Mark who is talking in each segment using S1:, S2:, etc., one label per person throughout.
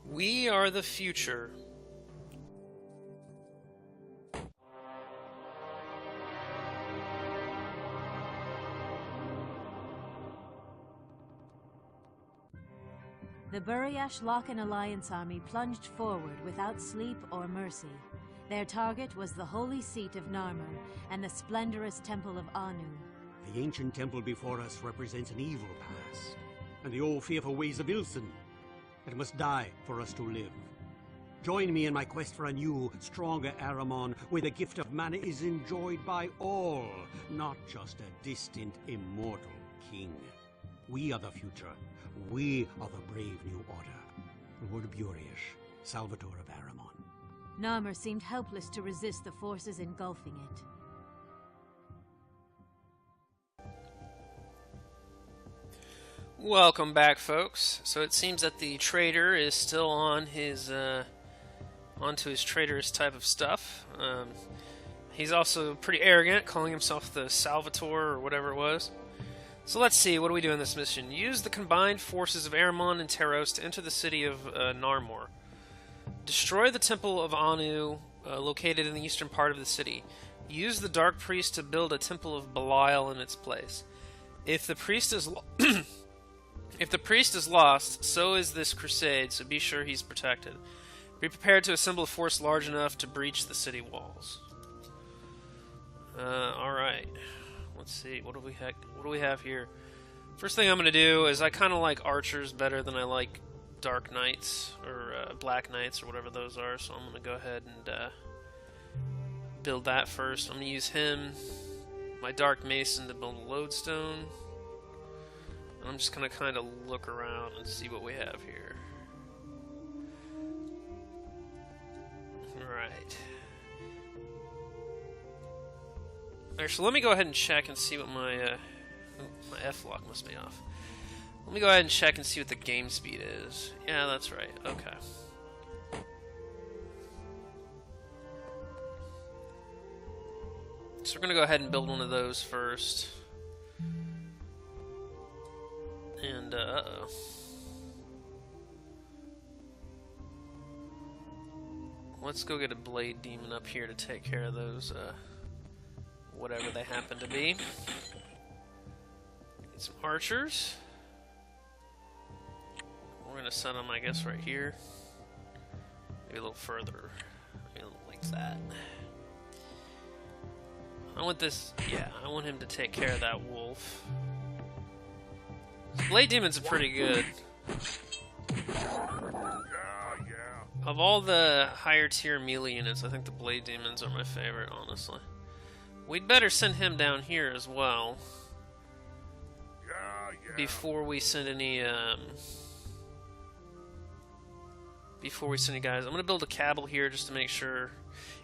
S1: We are the future.
S2: The Buriash Lock-in Alliance army plunged forward without sleep or mercy. Their target was the holy seat of Narmer and the splendorous temple of Anu.
S3: The ancient temple before us represents an evil past, and the old fearful ways of Ilsen. It must die for us to live. Join me in my quest for a new, stronger Aramon, where the gift of mana is enjoyed by all, not just a distant, immortal king. We are the future. We are the brave new order. Lord Buriash, Salvator of Aramon.
S2: Narmer seemed helpless to resist the forces engulfing it.
S1: Welcome back, folks. So it seems that the trader is still on his, onto his traitorous type of stuff. He's also pretty arrogant, calling himself the Salvator or whatever it was. So let's see, what do we do in this mission? Use the combined forces of Aramon and Taros to enter the city of Narmor. Destroy the temple of Anu, located in the eastern part of the city. Use the Dark Priest to build a temple of Belial in its place. If the priest is if the priest is lost, so is this crusade, so be sure he's protected. Be prepared to assemble a force large enough to breach the city walls. Alright. Let's see, what do we have here? First thing I'm going to do is I kind of like archers better than I like dark knights, or black knights, or whatever those are, so I'm going to go ahead and build that first. I'm going to use him, my dark mason, to build a lodestone. I'm just going to kind of look around and see what we have here. Alright. Actually, let me go ahead and check and see what my my F-lock must be off. Let me go ahead and check and see what the game speed is. Yeah, that's right. Okay. So we're going to go ahead and build one of those first. And, uh-oh. Let's go get a blade demon up here to take care of those, whatever they happen to be. Get some archers. We're gonna send them, I guess, right here. Maybe a little further. Maybe a little like that. I want this, yeah, I want him to take care of that wolf. Blade demons are pretty good. Of all the higher tier melee units, I think the blade demons are my favorite, honestly. We'd better send him down here as well. Before we send any, guys. I'm gonna build a cabal here just to make sure.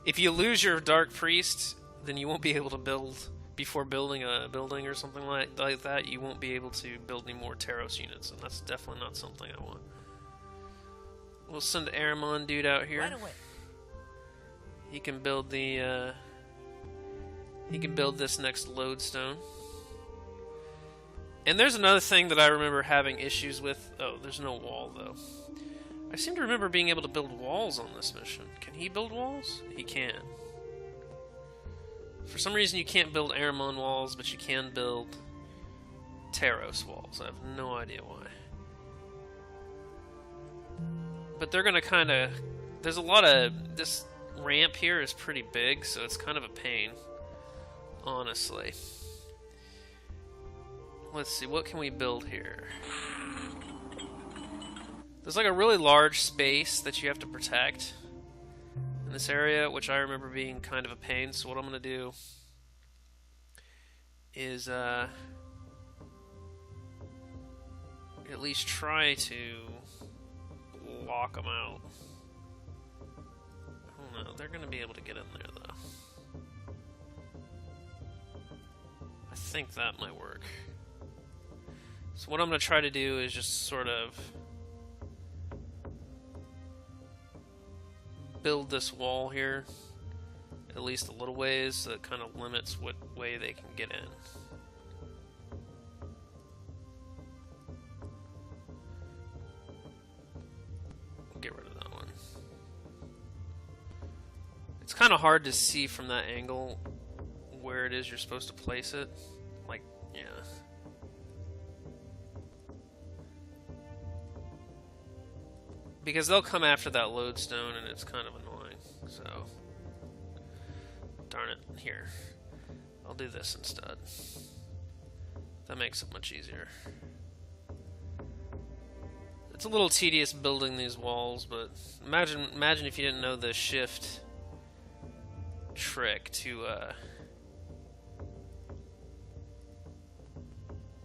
S1: If you lose your Dark Priest, then you won't be able to build, before building a building or something like that, you won't be able to build any more Taros units, and that's definitely not something I want. We'll send the Aramon dude out here.
S4: Right away.
S1: He can build the, he can build this next lodestone. And there's another thing that I remember having issues with. Oh, there's no wall, though. I seem to remember being able to build walls on this mission. Can he build walls? He can. For some reason, you can't build Aramon walls, but you can build Taros walls. I have no idea why. But they're gonna kind of... There's a lot of... This ramp here is pretty big, so it's kind of a pain. Honestly. Let's see, what can we build here? There's like a really large space that you have to protect in this area, which I remember being kind of a pain, so what I'm gonna do is at least try to lock them out. I don't know, they're gonna be able to get in there though. I think that might work. So what I'm gonna try to do is just sort of build this wall here at least a little ways, so that kind of limits what way they can get in. Get rid kind of hard to see from that angle where it is you're supposed to place it. Like, yeah. Because they'll come after that lodestone and it's kind of annoying, so... Darn it. Here. I'll do this instead. That makes it much easier. It's a little tedious building these walls, but imagine if you didn't know the shift trick to,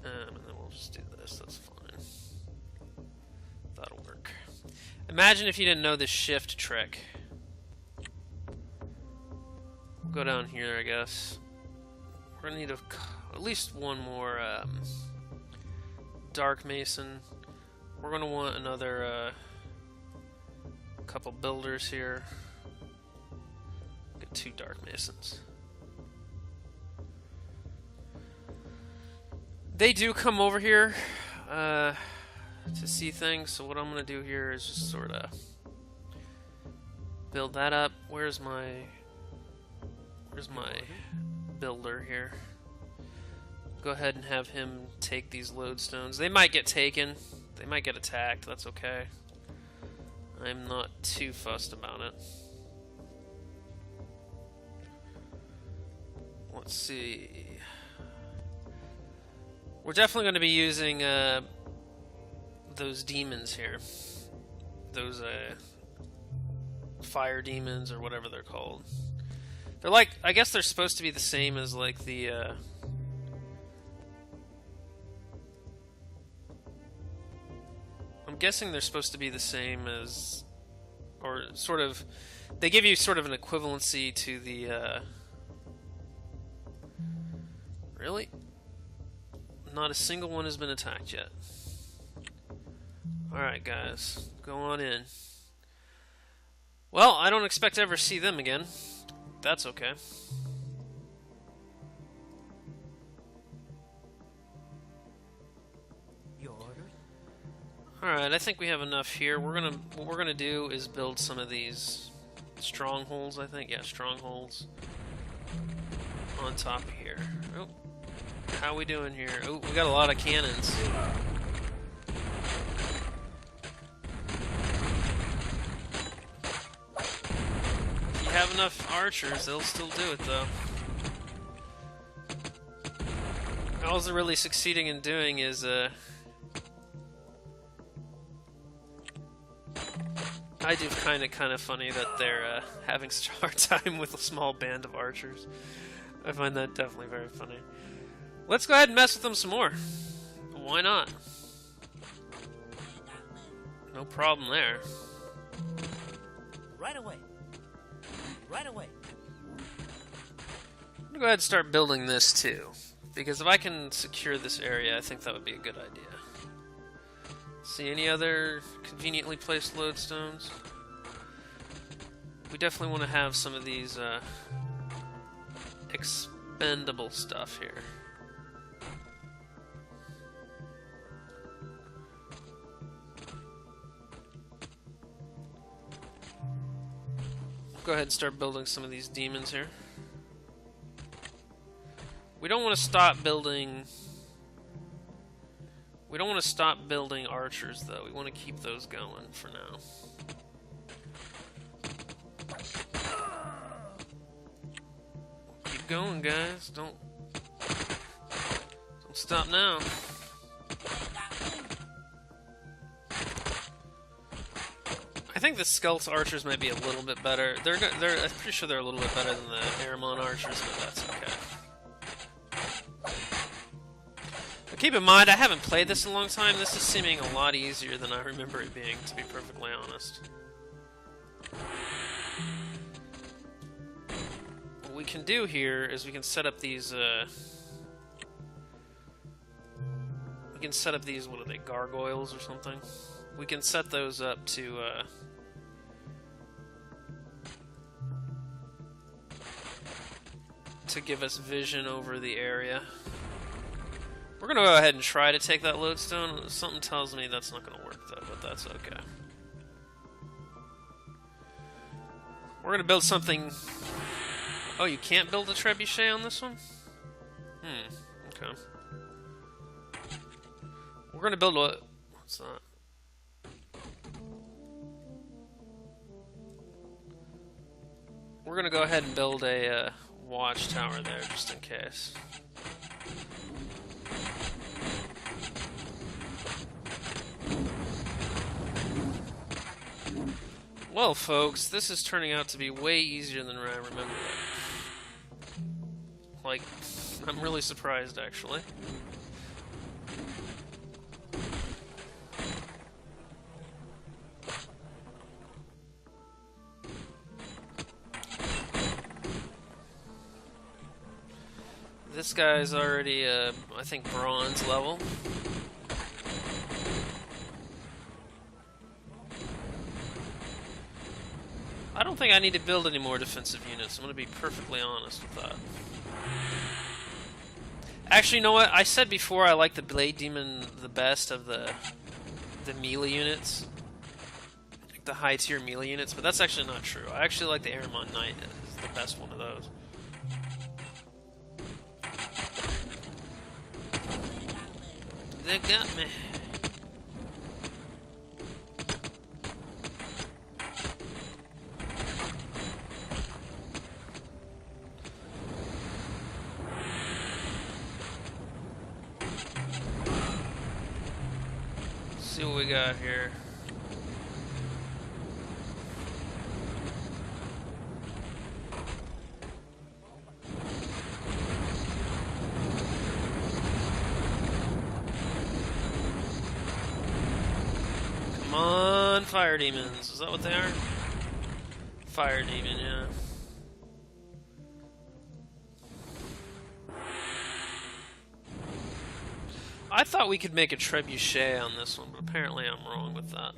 S1: and then we'll just do this, that's fine. That'll work. Imagine if you didn't know the shift trick. We'll go down here, I guess. We're gonna need at least one more dark mason. We're gonna want another couple builders here. Get 2 dark masons. They do come over here to see things, so what I'm gonna do here is just sort of build that up. Where's my builder here? Go ahead and have him take these lodestones. They might get taken. They might get attacked. That's okay. I'm not too fussed about it. Let's see. We're definitely going to be using those demons here. Those fire demons or whatever they're called. They're like, I guess they're supposed to be the same as like the I'm guessing they're supposed to be the same as, or sort of, they give you sort of an equivalency to the really? Not a single one has been attacked yet. Alright guys, go on in. Well, I don't expect to ever see them again. That's okay.
S4: Your orders?
S1: Alright, I think we have enough here. What we're gonna do is build some of these strongholds, I think. Yeah, strongholds. On top of here. Oh. How we doing here? Oh, we got a lot of cannons. If you have enough archers, they'll still do it, though. All they're really succeeding in doing is, I do find it kind of funny that they're having such a hard time with a small band of archers. I find that definitely very funny. Let's go ahead and mess with them some more. Why not? No problem there.
S4: Right away. Right away.
S1: I'm gonna go ahead and start building this too. Because if I can secure this area, I think that would be a good idea. See any other conveniently placed lodestones? We definitely want to have some of these expendable stuff here. Go ahead and start building some of these demons here. We don't want to stop building... We don't want to stop building archers, though. We want to keep those going for now. Keep going, guys. Don't stop now. I think the Skelt archers might be a little bit better. I'm pretty sure they're a little bit better than the Aramon archers, but that's okay. But keep in mind, I haven't played this in a long time. This is seeming a lot easier than I remember it being, to be perfectly honest. What we can do here is we can set up these, what are they, gargoyles or something? We can set those up to give us vision over the area. We're gonna go ahead and try to take that lodestone. Something tells me that's not gonna work though, but that's okay. We're gonna build something... Oh, you can't build a trebuchet on this one? Okay. We're gonna build a... What's that? We're gonna go ahead and build a watchtower there, just in case. Well, folks, this is turning out to be way easier than I remember. Like, I'm really surprised, actually. This guy's already, I think, bronze level. I don't think I need to build any more defensive units. I'm going to be perfectly honest with that. Actually, you know what? I said before I like the Blade Demon the best of the melee units. Like the high tier melee units, but that's actually not true. I actually like the Aramon Knight as the best one of those. They got me. See what we got here. Come on, fire demons. Is that what they are? Fire demon, yeah. I thought we could make a trebuchet on this one, but apparently I'm wrong with that.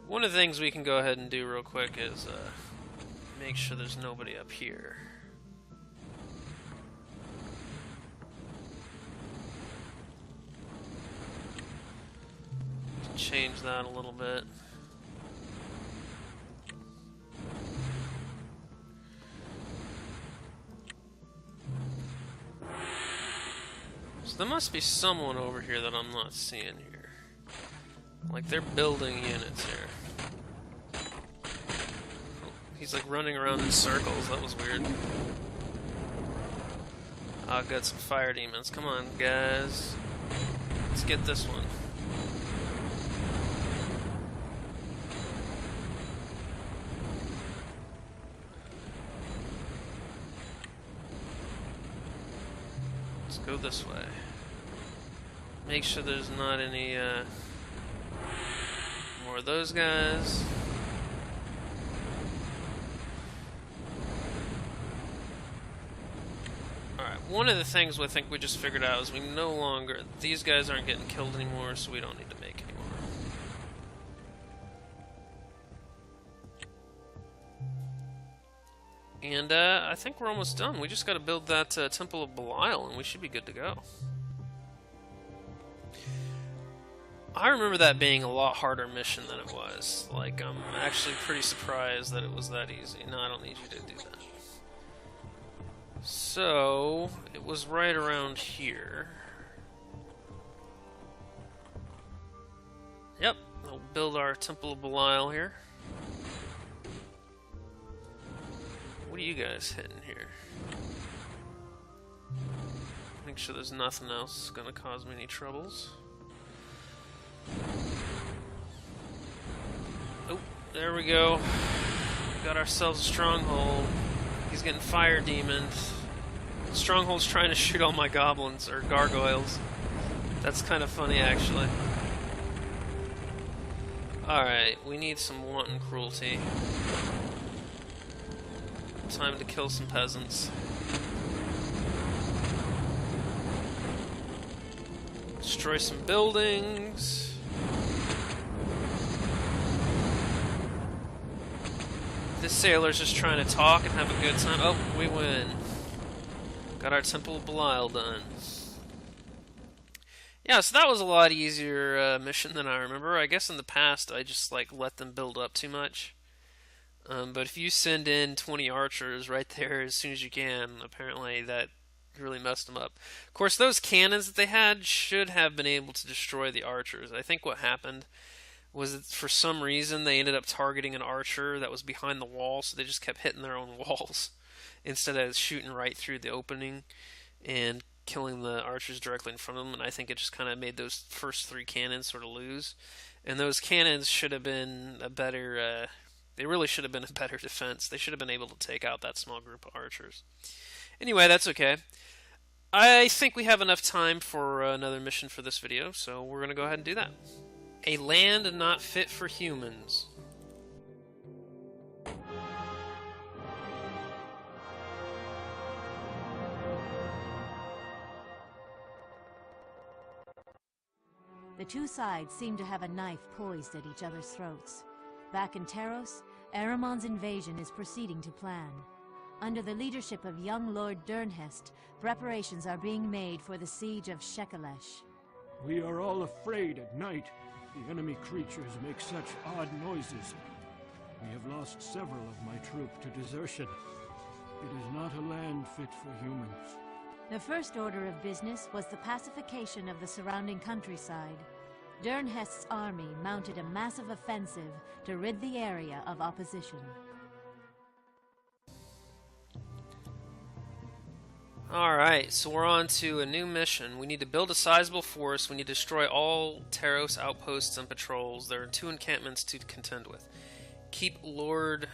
S1: One of the things we can go ahead and do real quick is make sure there's nobody up here. Change that a little bit. So there must be someone over here that I'm not seeing here. Like they're building units here. Oh, he's like running around in circles. That was weird. Oh, I've got some fire demons. Come on, guys. Let's get this one. Let's go this way. Make sure there's not any more of those guys. Alright, one of the things I think we just figured out is we no longer... These guys aren't getting killed anymore, so we don't need to make any more. And I think we're almost done. We just got to build that Temple of Belial, and we should be good to go. I remember that being a lot harder mission than it was. Like, I'm actually pretty surprised that it was that easy. No, I don't need you to do that. So, it was right around here. Yep, we'll build our Temple of Belial here. What are you guys hitting here? Make sure there's nothing else gonna cause me any troubles. Oh, there we go. Got ourselves a stronghold. He's getting fire demons. Stronghold's trying to shoot all my goblins, or gargoyles. That's kind of funny, actually. Alright, we need some wanton cruelty. Time to kill some peasants. Destroy some buildings. This sailor's just trying to talk and have a good time. Oh, we win. Got our Temple of Belial done. Yeah, so that was a lot easier mission than I remember. I guess in the past I just like let them build up too much. But if you send in 20 archers right there as soon as you can, apparently that really messed them up. Of course, those cannons that they had should have been able to destroy the archers. I think what happened was that for some reason they ended up targeting an archer that was behind the wall, so they just kept hitting their own walls instead of shooting right through the opening and killing the archers directly in front of them. And I think it just kind of made those first 3 cannons sort of lose. And those cannons should have been a better... they really should have been a better defense. They should have been able to take out that small group of archers. Anyway, that's okay. I think we have enough time for another mission for this video, so we're going to go ahead and do that. A land not fit for humans.
S2: The two sides seem to have a knife poised at each other's throats. Back in Taros, Ahriman's invasion is proceeding to plan. Under the leadership of young Lord Dernhest, preparations are being made for the siege of Shekelesh.
S5: We are all afraid at night. The enemy creatures make such odd noises. We have lost several of my troop to desertion. It is not a land fit for humans.
S2: The first order of business was the pacification of the surrounding countryside. Dernhest's army mounted a massive offensive to rid the area of opposition.
S1: Alright, so we're on to a new mission. We need to build a sizable force. We need to destroy all Taros outposts and patrols. There are 2 encampments to contend with. Keep lordling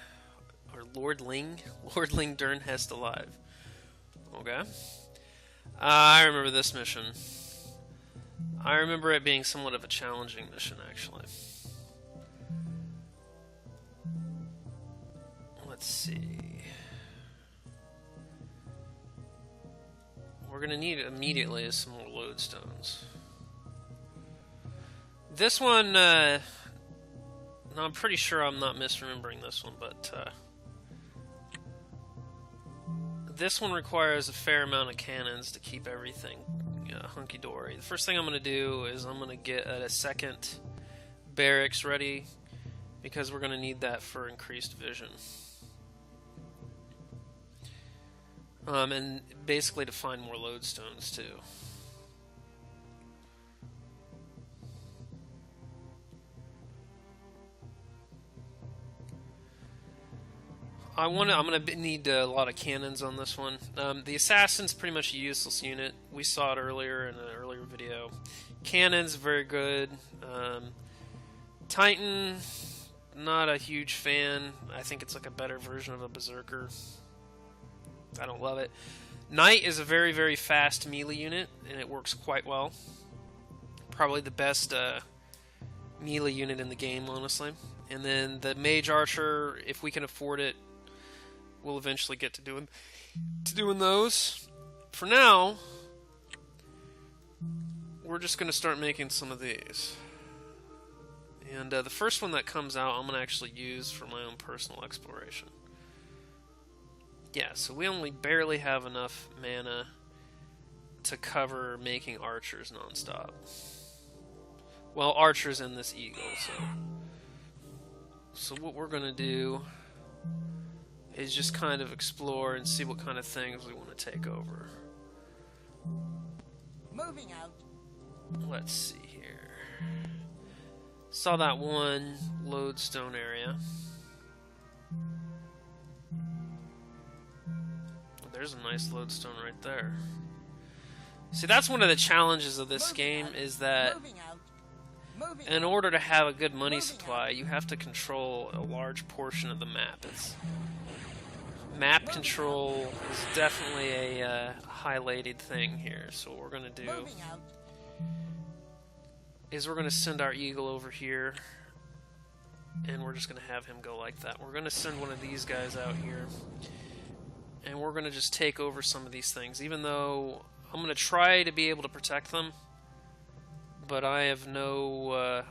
S1: Dernhest alive. Okay. I remember this mission. I remember it being somewhat of a challenging mission, actually. Let's see. We're going to need immediately some more lodestones. This one, no, I'm pretty sure I'm not misremembering this one, but this one requires a fair amount of cannons to keep everything hunky-dory. The first thing I'm going to do is I'm going to get a second barracks ready, because we're going to need that for increased vision. And basically to find more lodestones too. I'm gonna need a lot of cannons on this one. The assassin's pretty much a useless unit. We saw it earlier in an earlier video. Cannons very good. Titan, not a huge fan. I think it's like a better version of a berserker. I don't love it. Knight is a very, very fast melee unit, and it works quite well. Probably the best melee unit in the game, honestly. And then the mage archer, if we can afford it, we'll eventually get to doing those. For now, we're just going to start making some of these. And the first one that comes out, I'm going to actually use for my own personal exploration. Yeah, so we only barely have enough mana to cover making archers non-stop. Well, archers in this eagle, so what we're going to do is just kind of explore and see what kind of things we want to take over.
S4: Moving out.
S1: Let's see here. Saw that one lodestone area. There's a nice lodestone right there. See, that's one of the challenges of this game, is that in order to have a good money supply, you have to control a large portion of the map. Map control is definitely a highlighted thing here. So what we're going to do is we're going to send our eagle over here, and we're just going to have him go like that. We're going to send one of these guys out here, and we're going to just take over some of these things, even though I'm going to try to be able to protect them, but I have no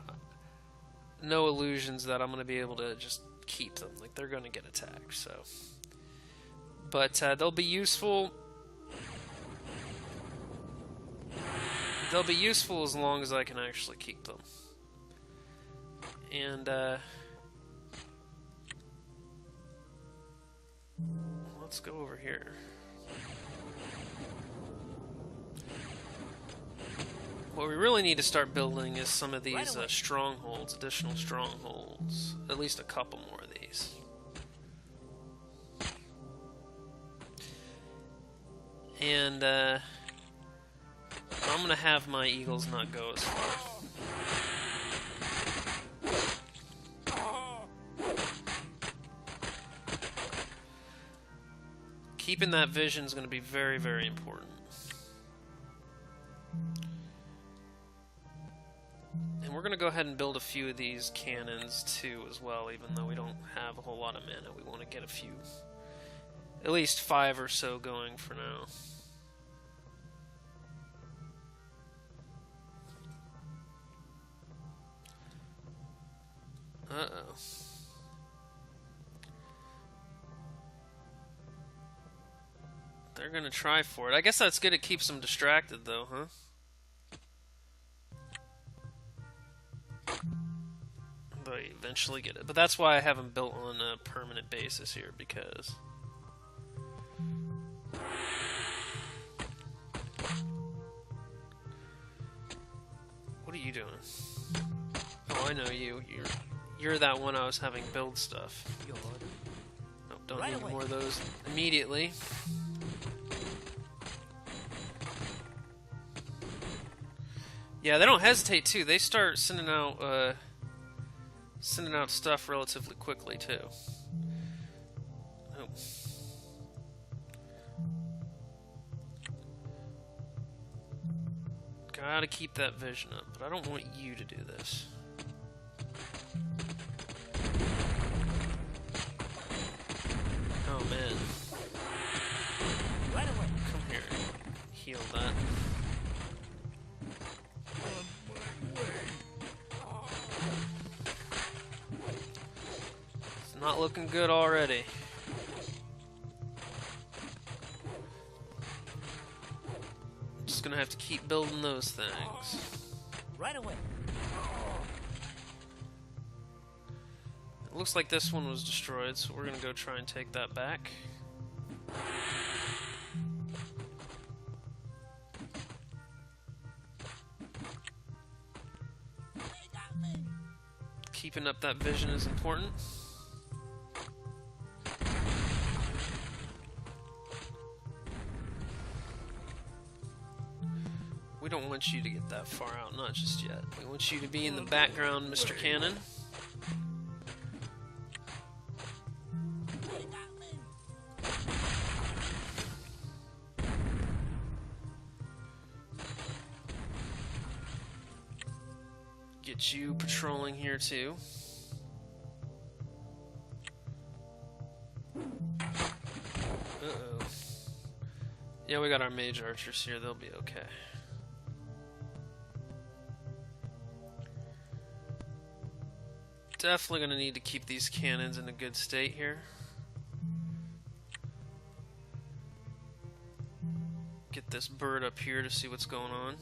S1: illusions that I'm going to be able to just keep them. Like, they're going to get attacked, so. But they'll be useful. They'll be useful as long as I can actually keep them. And let's go over here. What we really need to start building is some of these strongholds, additional strongholds. At least a couple more of these. And I'm gonna have my eagles not go as far. Keeping that vision is going to be very, very important. And we're going to go ahead and build a few of these cannons too as well, even though we don't have a whole lot of mana. We want to get a few, at least 5 or so going for now. Uh-oh. They're gonna try for it. I guess that's good. It keeps them distracted, though, huh? But eventually get it. But that's why I haven't built on a permanent basis here, because what are you doing? Oh, I know you. You're that one I was having build stuff. Nope, don't need any more of those immediately. Yeah, they don't hesitate too. They start sending out stuff relatively quickly too. Oh. Gotta keep that vision up, but I don't want you to do this. Oh man.
S4: Right away.
S1: Come here. Heal that. It's not looking good already. Just gonna have to keep building those things.
S4: Right away.
S1: It looks like this one was destroyed, so we're gonna go try and take that back. Keeping up that vision is important. We don't want you to get that far out, not just yet. We want you to be in the background, Mr. Cannon. Get you patrolling here too. Uh-oh. Yeah, we got our mage archers here. They'll be okay. Definitely gonna need to keep these cannons in a good state here. Get this bird up here to see what's going on.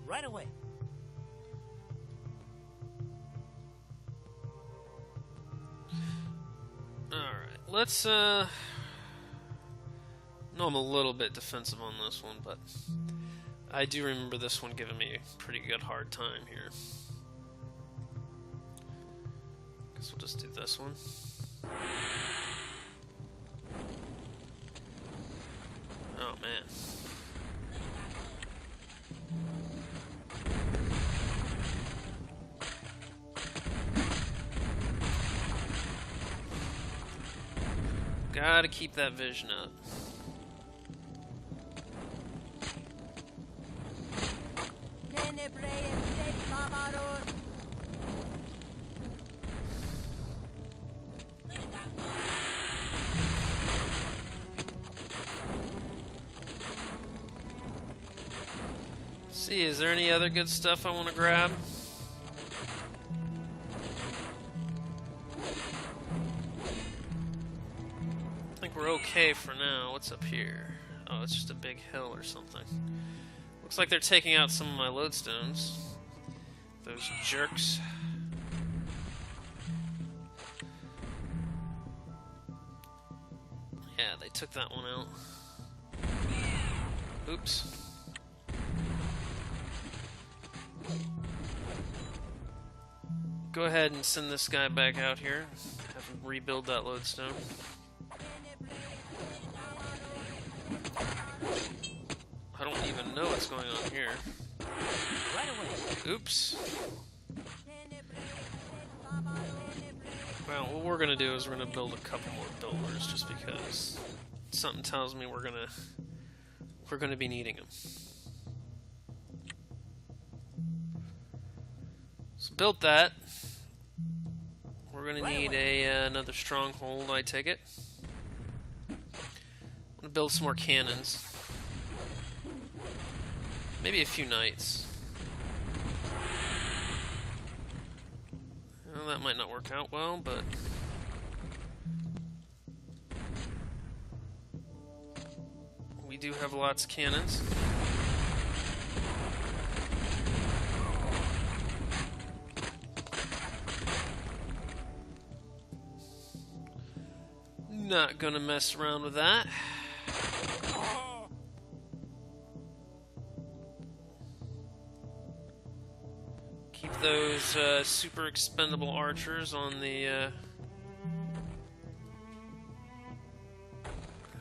S4: Right away.
S1: Alright, let's no, I'm a little bit defensive on this one, but I do remember this one giving me a pretty good hard time here. Guess we'll just do this one. Oh man. Gotta keep that vision up. See, is there any other good stuff I want to grab? I think we're okay for now. What's up here? Oh, it's just a big hill or something. Looks like they're taking out some of my lodestones. Those jerks. Yeah, they took that one out. Oops. Go ahead and send this guy back out here. Have him rebuild that lodestone. I don't even know what's going on here.
S4: Right away.
S1: Oops. Well, what we're gonna do is we're gonna build a couple more builders, just because something tells me we're gonna be needing them. So built that. We're gonna need another stronghold, I take it. I'm gonna build some more cannons. Maybe a few knights. Well, that might not work out well, but we do have lots of cannons. Not gonna mess around with that. Keep those super expendable archers on the...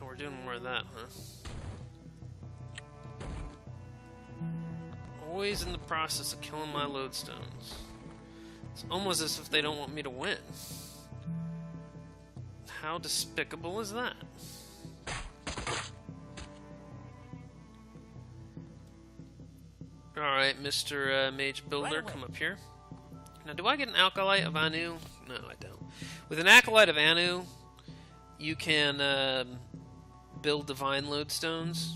S1: Oh, we're doing more of that, huh? Always in the process of killing my lodestones. It's almost as if they don't want me to win. How despicable is that? Alright, Mr. Mage Builder, come up here. Now, do I get an Acolyte of Anu? No, I don't. With an Acolyte of Anu, you can build Divine Lodestones.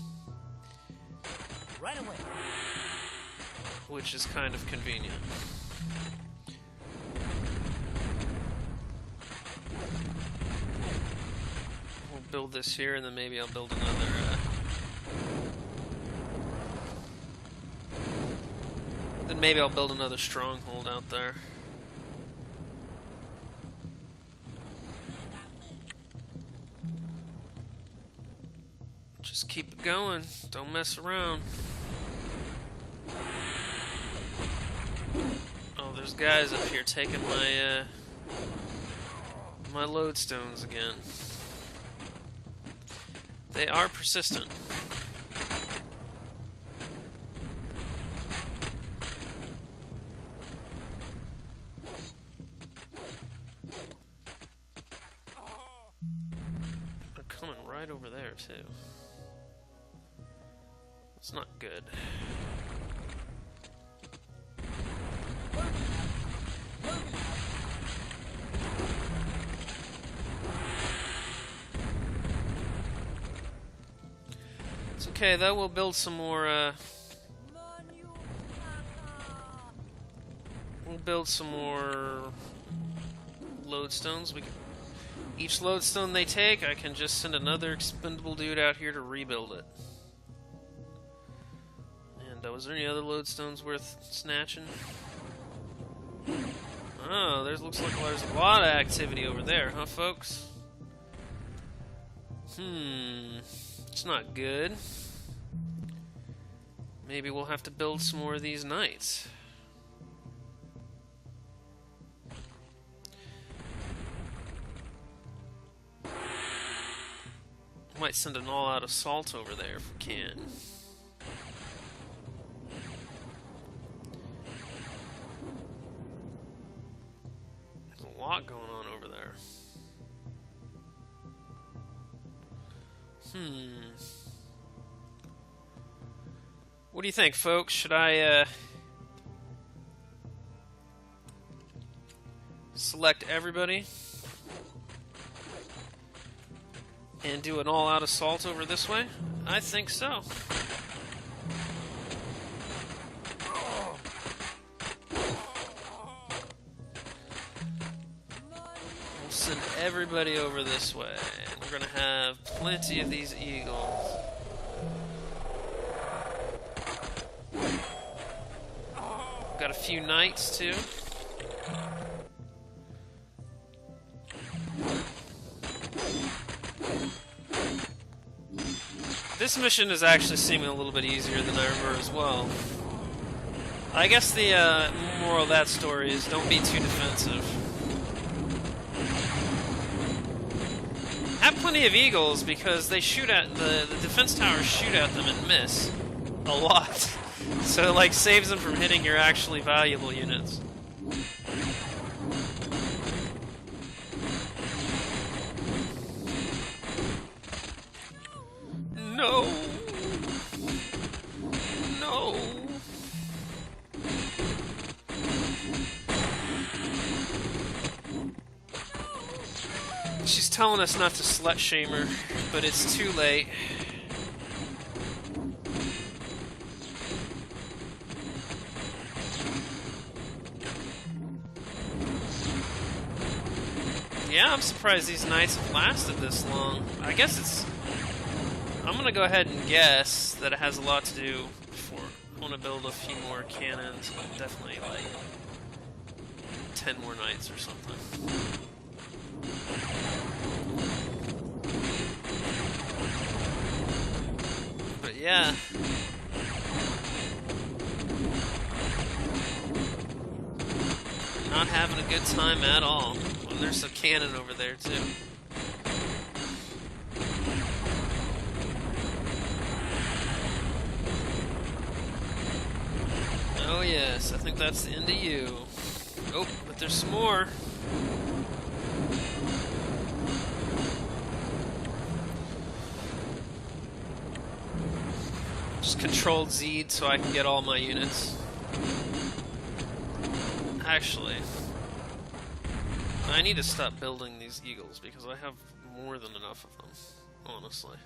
S4: Right away.
S1: Which is kind of convenient. We'll build this here, and then maybe I'll build another... Then maybe I'll build another stronghold out there. Just keep it going. Don't mess around. Oh, there's guys up here taking my my lodestones again. They are persistent. They're coming right over there, too. It's not good. It's okay, though. We'll build some more, we'll build some more lodestones. Each lodestone they take, I can just send another expendable dude out here to rebuild it. And was there any other lodestones worth snatching? Oh, looks like there's a lot of activity over there, huh, folks? It's not good. Maybe we'll have to build some more of these knights. Might send an all-out assault over there if we can. There's a lot going on over there. What do you think, folks? Should I select everybody and do an all-out assault over this way? I think so. We'll send everybody over this way. We're gonna have plenty of these eagles. Got a few knights too. This mission is actually seeming a little bit easier than I remember as well. I guess the moral of that story is don't be too defensive. Have plenty of eagles because they shoot at the defense towers shoot at them and miss a lot. So it like saves them from hitting your actually valuable units. No. No. She's telling us not to slut shame her, but it's too late. Yeah, I'm surprised these nights have lasted this long. I guess it's... I'm gonna go ahead and guess that it has a lot to do for... I want to build a few more cannons, but definitely like 10 more nights or something. But yeah. Not having a good time at all. Well, there's a cannon over there too. Oh yes, I think that's the end of you. Oh, but there's some more. Just Control Z'd so I can get all my units. Actually, I need to stop building these eagles because I have more than enough of them, honestly.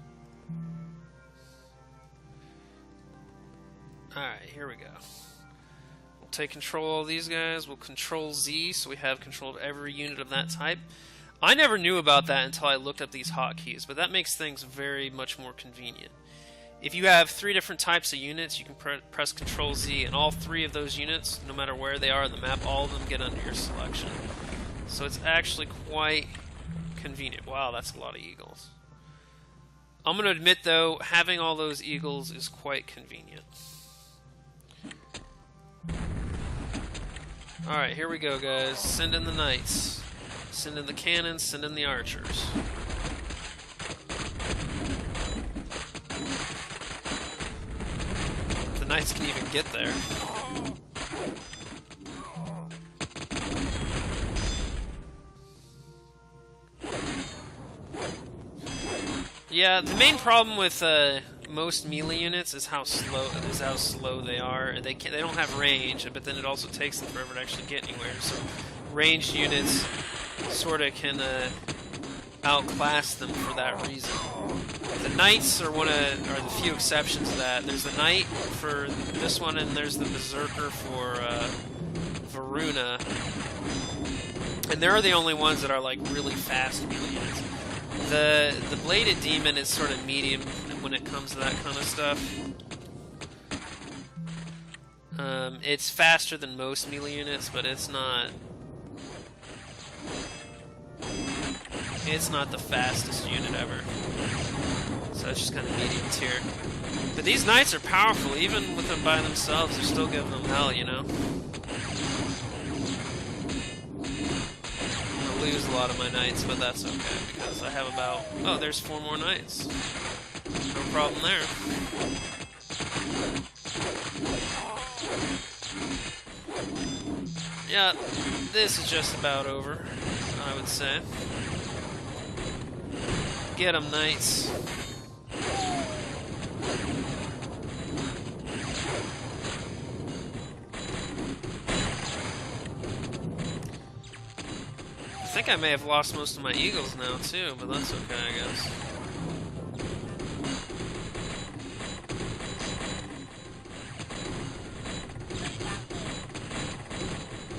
S1: Alright, here we go. We'll take control of these guys. We'll Control Z so we have control of every unit of that type. I never knew about that until I looked up these hotkeys, but that makes things very much more convenient. If you have 3 different types of units, you can press Control Z, and all 3 of those units, no matter where they are on the map, all of them get under your selection. So it's actually quite convenient. Wow, that's a lot of eagles. I'm going to admit, though, having all those eagles is quite convenient. Alright, here we go, guys. Send in the knights. Send in the cannons, send in the archers. The knights can even get there. Yeah, the main problem with most melee units is how slow they are. They don't have range, but then it also takes them forever to actually get anywhere. So ranged units sort of can outclass them for that reason. The knights are the few exceptions to that. There's the knight for this one, and there's the berserker for Varuna, and they're the only ones that are like really fast melee units. The bladed demon is sort of medium when it comes to that kind of stuff. It's faster than most melee units, but it's not the fastest unit ever. So it's just kind of medium tier. But these knights are powerful, even with them by themselves. They're still giving them hell, you know. I'm gonna lose a lot of my knights, but that's okay because I have about there's 4 more knights. No problem there. Yeah, this is just about over, I would say. Get 'em, knights. I think I may have lost most of my eagles now too, but that's okay, I guess.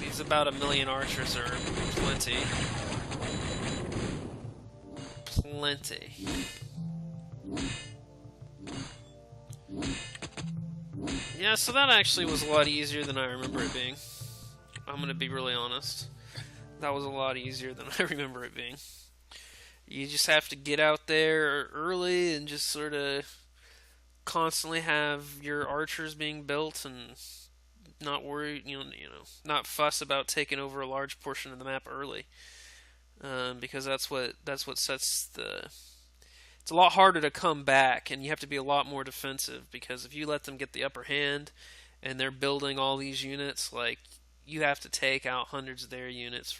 S1: These about 1 million archers are plenty. Plenty. Yeah, so that actually was a lot easier than I remember it being. I'm gonna be really honest. That was a lot easier than I remember it being. You just have to get out there early and just sort of constantly have your archers being built and not worry, not fuss about taking over a large portion of the map early, because that's what sets the. It's a lot harder to come back, and you have to be a lot more defensive because if you let them get the upper hand, and they're building all these units, like you have to take out hundreds of their units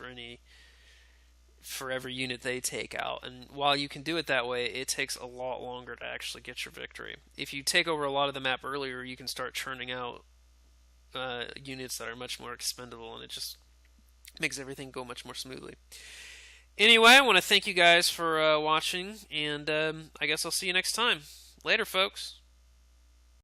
S1: for every unit they take out. And while you can do it that way, it takes a lot longer to actually get your victory. If you take over a lot of the map earlier, you can start churning out units that are much more expendable, and it just makes everything go much more smoothly. Anyway, I want to thank you guys for watching, and I guess I'll see you next time. Later, folks.